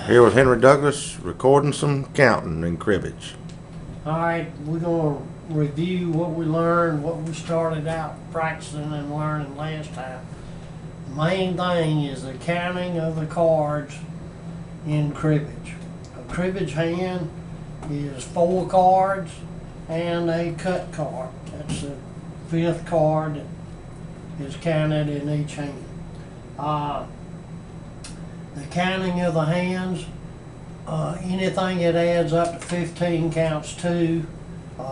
Here with Henry Douglas, recording some counting in cribbage. Alright, we're going to review what we learned, what we started out practicing and learning last time. The main thing is the counting of the cards in cribbage. A cribbage hand is 4 cards and a cut card. That's the 5th card that is counted in each hand. The counting of the hands, anything that adds up to 15 counts 2.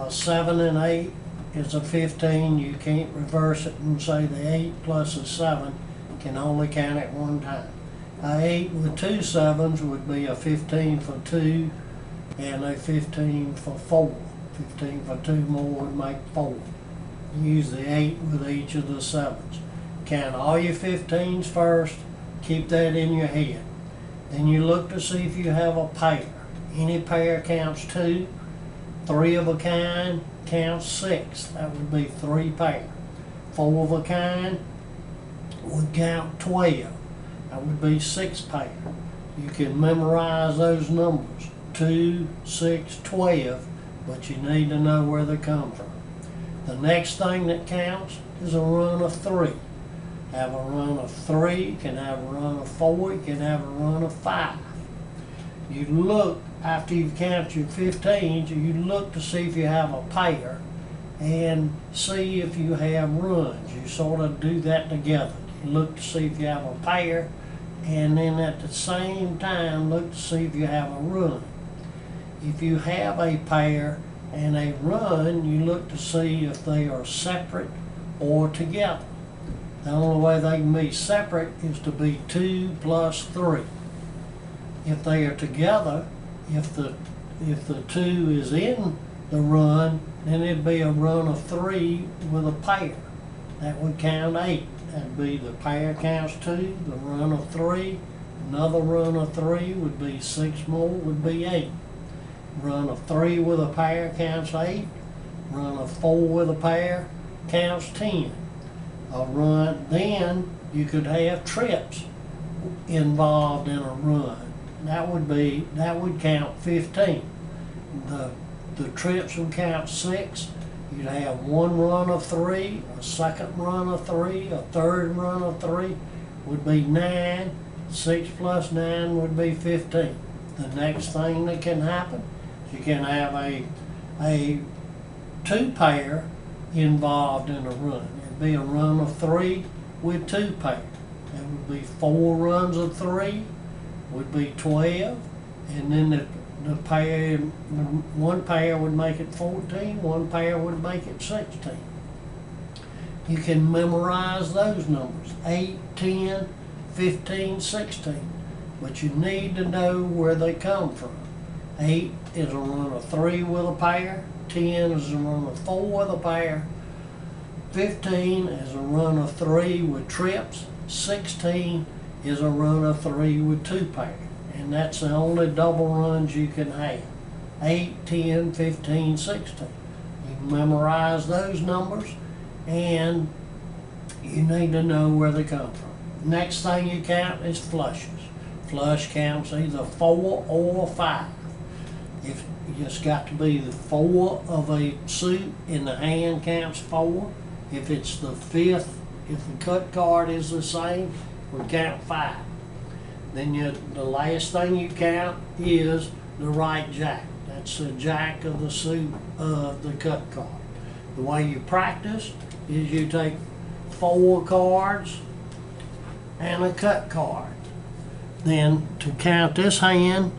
7 and 8 is a 15. You can't reverse it and say the 8 plus a 7 can only count at one time. 8 with 2 7s would be a 15 for 2 and a 15 for 4. 15 for 2 more would make 4. Use the 8 with each of the 7s. Count all your 15s first. Keep that in your head. Then you look to see if you have a pair. Any pair counts 2. 3 of a kind counts 6. That would be 3 pair. 4 of a kind would count 12. That would be 6 pair. You can memorize those numbers. 2, 6, 12, but you need to know where they come from. The next thing that counts is a run of 3. Have a run of 3, you can have a run of 4, you can have a run of 5. You look, after you've counted your 15s, you look to see if you have a pair and see if you have runs. You sort of do that together. You look to see if you have a pair and then at the same time look to see if you have a run. If you have a pair and a run, you look to see if they are separate or together. The only way they can be separate is to be 2 plus 3. If they are together, if the 2 is in the run, then it'd be a run of 3 with a pair. That would count 8. That'd be the pair counts 2, the run of 3, another run of 3 would be 6 more, would be 8. Run of 3 with a pair counts 8. Run of 4 with a pair counts 10. A run, then you could have trips involved in a run. That would count 15. The trips would count 6. You'd have 1 run of 3, a second run of 3, a third run of 3 would be 9. 6 plus 9 would be 15. The next thing that can happen, you can have a 2 pair involved in a run. It'd be a run of 3 with 2 pairs. That would be 4 runs of 3, would be 12, and then the pair, 1 pair would make it 14, 1 pair would make it 16. You can memorize those numbers, 8, 10, 15, 16, but you need to know where they come from. 8 is a run of 3 with a pair, 10 is a run of 4 with a pair, 15 is a run of 3 with trips, 16 is a run of 3 with 2 pairs. And that's the only double runs you can have. 8, 10, 15, 16. You can memorize those numbers and you need to know where they come from. Next thing you count is flushes. Flush counts either 4 or 5. If it's got to be the 4 of a suit in the hand counts 4. If it's the 5th, if the cut card is the same, we count 5. Then the last thing you count is the right jack. That's the jack of the suit of the cut card. The way you practice is you take 4 cards and a cut card. Then to count this hand,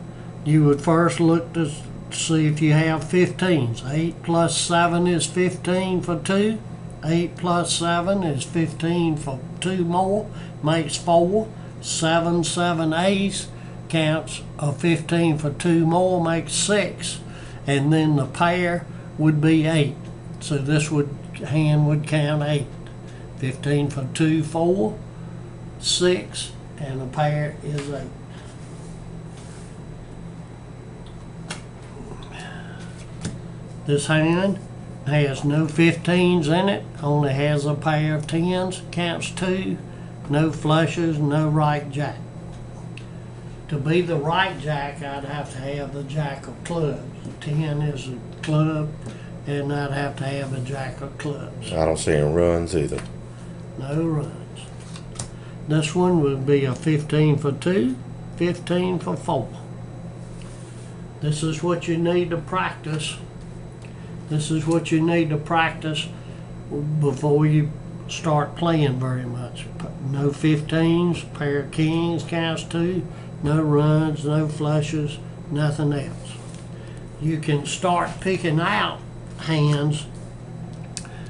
you would first look to see if you have 15s. 8 plus 7 is 15 for 2. 8 plus 7 is 15 for 2 more, makes 4. 7, 7 ace counts a 15 for 2 more, makes 6. And then the pair would be 8. So this hand would count 8. 15 for 2, 4, 6, and the pair is 8. This hand has no 15s in it, only has a pair of 10s, counts 2, no flushes, no right jack. To be the right jack, I'd have to have the jack of clubs. 10 is a club, and I'd have to have a jack of clubs. I don't see any runs either. No runs. This one would be a 15 for 2, 15 for 4. This is what you need to practice. This is what you need to practice before you start playing very much. No 15s, pair of kings, counts 2, no runs, no flushes, nothing else. You can start picking out hands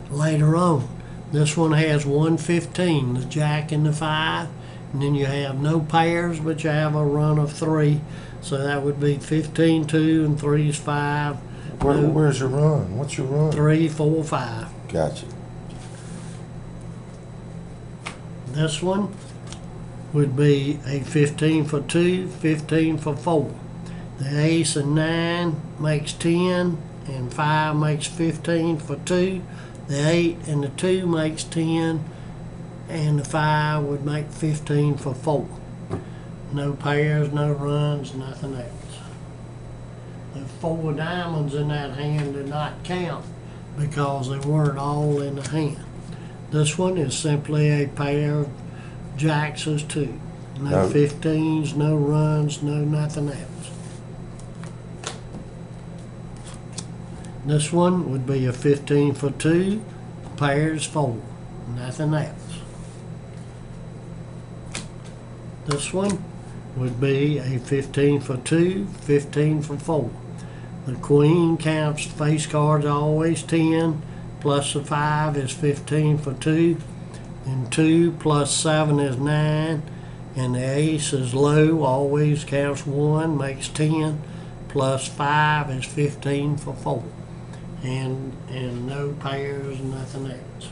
later on. This one has 115, the jack and the 5, and then you have no pairs, but you have a run of 3. So that would be 15, 2, and 3 is 5. Where's your run? What's your run? 3, 4, 5. Gotcha. This one would be a 15 for 2, 15 for 4. The ace and 9 makes 10, and 5 makes 15 for 2. The 8 and the 2 makes 10, and the 5 would make 15 for 4. No pairs, no runs, nothing else. The 4 diamonds in that hand did not count because they weren't all in the hand. This one is simply a pair of jacks as 2. No 15s, no runs, no nothing else. This one would be a 15 for 2, pairs 4, nothing else. This one would be a 15 for 2, 15 for 4. The queen counts face cards always 10, plus the 5 is 15 for 2, and 2 plus 7 is 9, and the ace is low, always counts 1, makes 10, plus 5 is 15 for 4. And no pairs, nothing else.